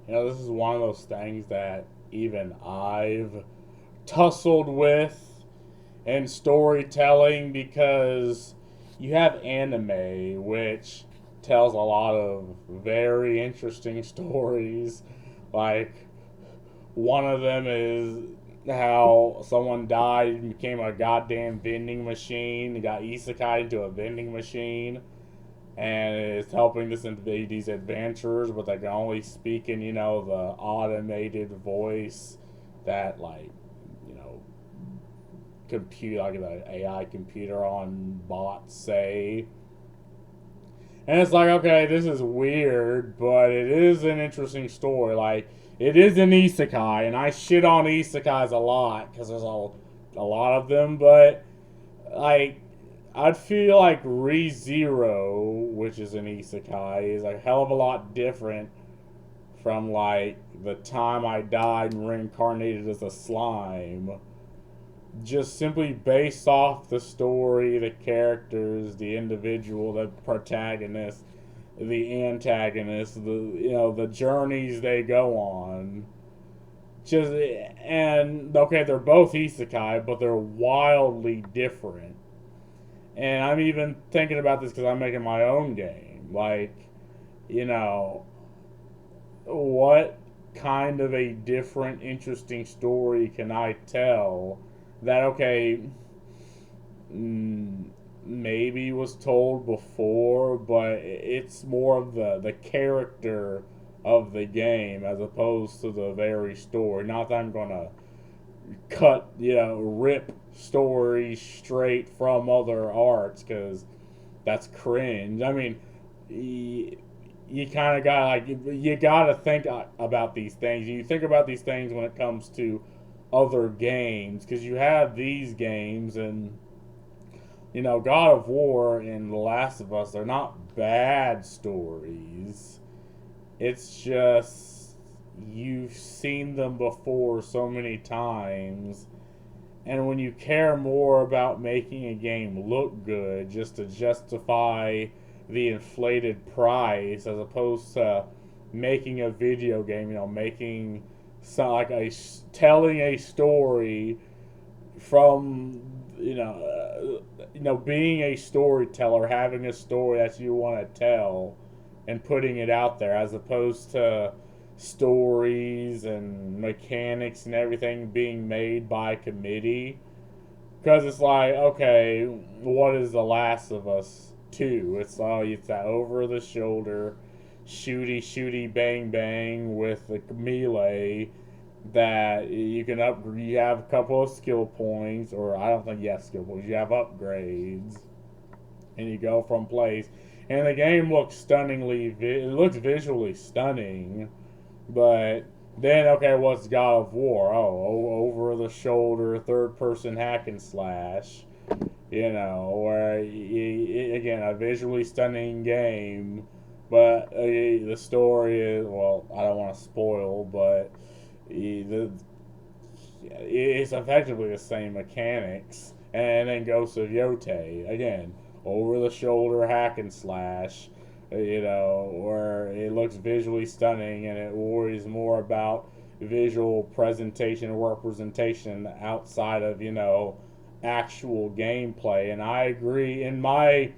This is one of those things that even I've tussled with in storytelling because you have anime, which tells a lot of very interesting stories. Like, one of them is how someone died and became a goddamn vending machine. He got isekai into a vending machine and it's helping these adventurers, but they can only speak in the automated voice that you know compute like the AI computer on bots say. And it's like, okay, this is weird, but it is an interesting story. Like, it is an isekai, and I shit on isekais a lot because there's a lot of them, but like I'd feel like ReZero, which is an isekai, is a hell of a lot different from like the time I died and reincarnated as a slime. Just simply based off the story, the characters, the individual, the protagonist, the antagonist, the journeys they go on. Just and okay, they're both isekai, but they're wildly different. And I'm even thinking about this because I'm making my own game. Like, you know, what kind of a different, interesting story can I tell that, okay, maybe was told before, but it's more of the character of the game as opposed to the very story. Not that I'm going to rip stories straight from other arts because that's cringe. I mean, you kind of got you got to think about these things. You think about these things when it comes to other games because you have these games and God of War and The Last of Us. They're not bad stories. It's just you've seen them before so many times. And when you care more about making a game look good just to justify the inflated price as opposed to making a video game, making like telling a story from being a storyteller, having a story that you want to tell and putting it out there as opposed to stories and mechanics and everything being made by committee. Because it's like, okay, what is The Last of Us 2? It's that over the shoulder, shooty bang bang with the melee that you can you have a couple of skill points, or I don't think you have skill points, you have upgrades, and you go from place. And the game looks it looks visually stunning, but then, okay, what's God of War? Oh, over the shoulder, third person hack and slash. Where, again, a visually stunning game, but the story is, well, I don't want to spoil, but it's effectively the same mechanics. And then Ghost of Yote, again, over the shoulder hack and slash, where it looks visually stunning and it worries more about visual presentation and representation outside of, actual gameplay. And I agree, in my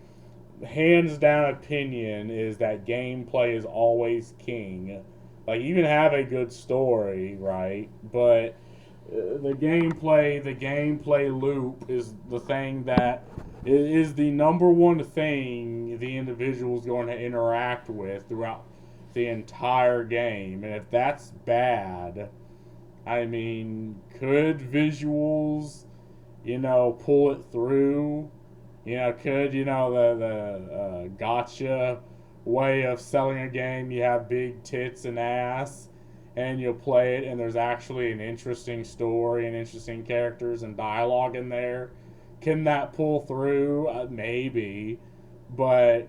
hands down opinion, is that gameplay is always king. Like, you can have a good story, right? But the gameplay loop is the thing that is the number one thing the individual is going to interact with throughout the entire game. And if that's bad, I mean, could visuals, pull it through? Could, the gotcha way of selling a game, you have big tits and ass, and you'll play it, and there's actually an interesting story and interesting characters and dialogue in there. Can that pull through? Maybe. But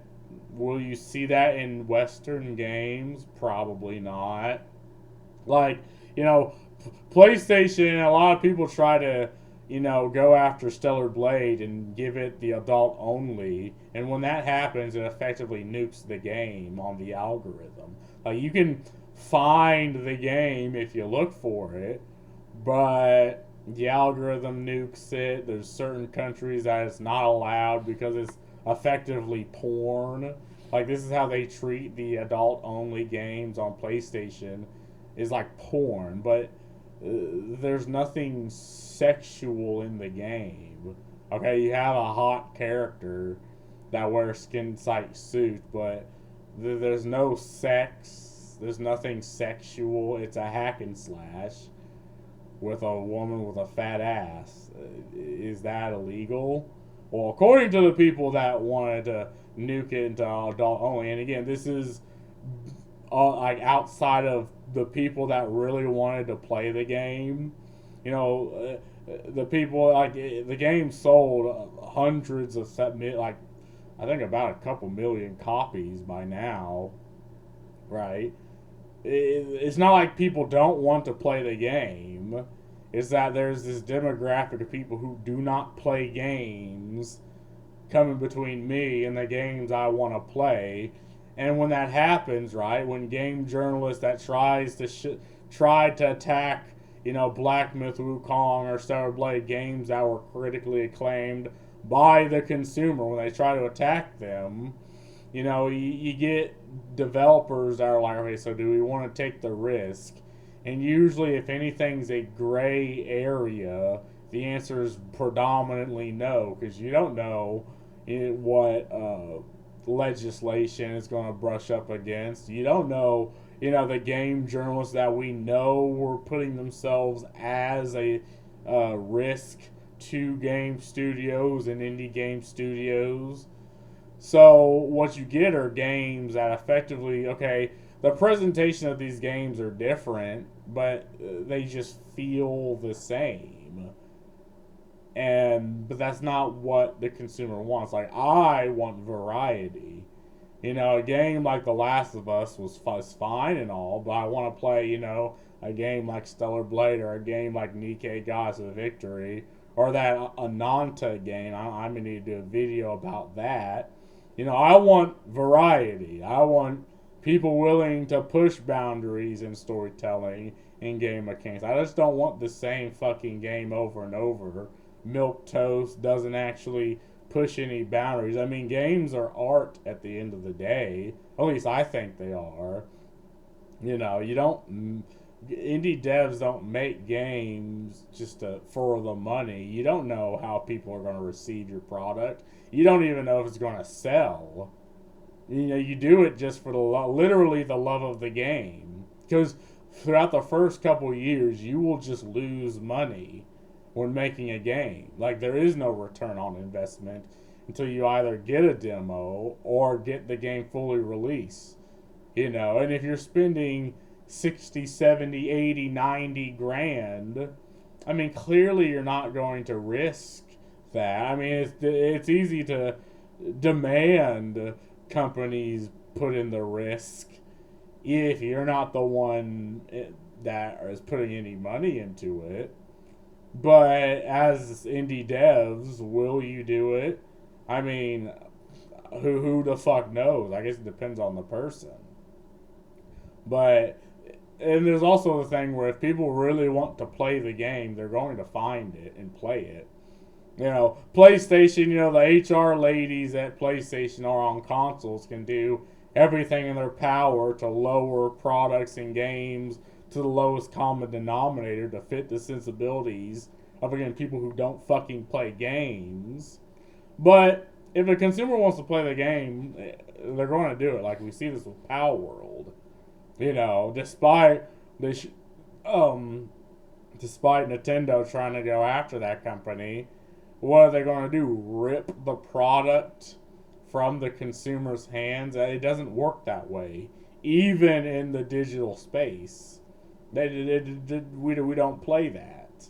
will you see that in Western games? Probably not. Like, PlayStation, a lot of people try to, go after Stellar Blade and give it the adult only. And when that happens, it effectively nukes the game on the algorithm. Like, you can find the game if you look for it, but the algorithm nukes it. There's certain countries that it's not allowed because it's effectively porn. Like, this is how they treat the adult only games on PlayStation, is like porn, but there's nothing sexual in the game. Okay, you have a hot character that wears skin tight suit, but there's no sex. There's nothing sexual. It's a hack and slash with a woman with a fat ass. Is that illegal? Well, according to the people that wanted to nuke it into adult only, and again, this is like outside of the people that really wanted to play the game. You know, the people like the game sold hundreds of like I think about a couple million copies by now, right? It's not like people don't want to play the game. It's that there's this demographic of people who do not play games coming between me and the games I want to play. And when that happens, right, when game journalists that tried to attack, Black Myth Wukong or Stellar Blade, games that were critically acclaimed by the consumer, when they try to attack them, you get developers that are like, okay, so do we want to take the risk? And usually, if anything's a gray area, the answer is predominantly no, because you don't know what legislation is going to brush up against. You don't know, the game journalists that we know were putting themselves as a risk to game studios and indie game studios. So what you get are games that effectively, okay, the presentation of these games are different, but they just feel the same. But that's not what the consumer wants. Like, I want variety. A game like The Last of Us was fine and all, but I want to play, a game like Stellar Blade or a game like Nikkei Gods of Victory or that Ananta game. I'm going to need to do a video about that. I want variety. I want people willing to push boundaries in storytelling and game mechanics. I just don't want the same fucking game over and over. Milquetoast doesn't actually push any boundaries. I mean, games are art at the end of the day. At least I think they are. You don't. Indie devs don't make games just for the money. You don't know how people are going to receive your product. You don't even know if it's going to sell. You do it just for literally the love of the game. Because throughout the first couple years, you will just lose money when making a game. Like, there is no return on investment until you either get a demo or get the game fully released. And if you're spending 60, 70, 80, 90 grand, I mean, clearly you're not going to risk that. I mean, it's easy to demand companies put in the risk if you're not the one that is putting any money into it. But as indie devs, will you do it? I mean, who the fuck knows? I guess it depends on the person. And there's also the thing where if people really want to play the game, they're going to find it and play it. PlayStation, the HR ladies at PlayStation or on consoles can do everything in their power to lower products and games to the lowest common denominator to fit the sensibilities of, again, people who don't fucking play games. But if a consumer wants to play the game, they're going to do it. Like, we see this with Power World. Despite Nintendo trying to go after that company, what are they going to do? Rip the product from the consumer's hands? It doesn't work that way. Even in the digital space, we don't play that.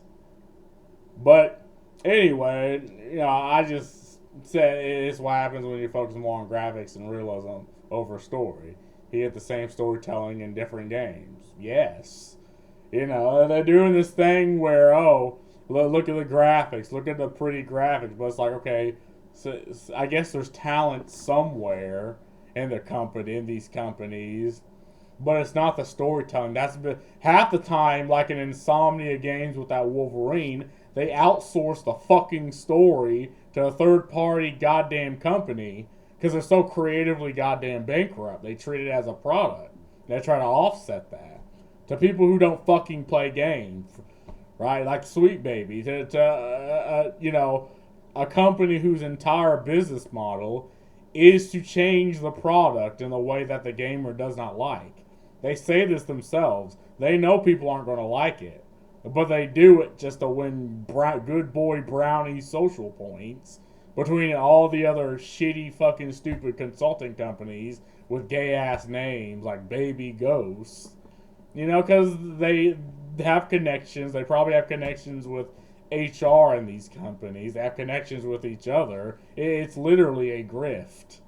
But anyway, I just said it's what happens when you focus more on graphics and realism over story. You get the same storytelling in different games. Yes. They're doing this thing where, look at the graphics, look at the pretty graphics, but it's like, okay, so I guess there's talent somewhere in these companies but it's not the storytelling. Half the time, like in Insomnia games with that Wolverine, they outsource the fucking story to a third party goddamn company because they're so creatively goddamn bankrupt. They treat it as a product. They try to offset that to people who don't fucking play games, right? Like Sweet Baby, a company whose entire business model is to change the product in the way that the gamer does not like. They say this themselves. They know people aren't going to like it, but they do it just to win good boy brownie social points between all the other shitty fucking stupid consulting companies with gay ass names like Baby Ghost. Because they have connections. They probably have connections with HR in these companies. They have connections with each other. It's literally a grift.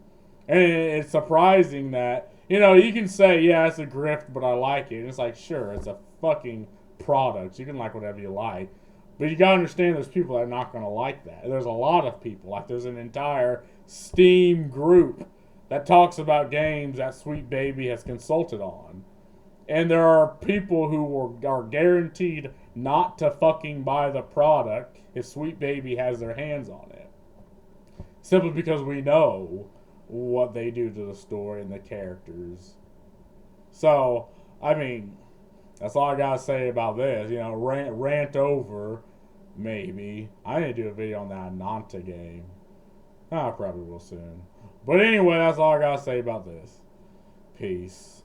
And it's surprising that, you can say, yeah, it's a grift, but I like it. And it's like, sure, it's a fucking product. You can like whatever you like. But you gotta understand there's people that are not gonna like that. There's a lot of people. Like, there's an entire Steam group that talks about games that Sweet Baby has consulted on. And there are people who are guaranteed not to fucking buy the product if Sweet Baby has their hands on it. Simply because we know what they do to the story and the characters. So, I mean, that's all I gotta say about this. Rant over, maybe. I need to do a video on that Nanta game. I probably will soon. But anyway, that's all I gotta say about this. Peace.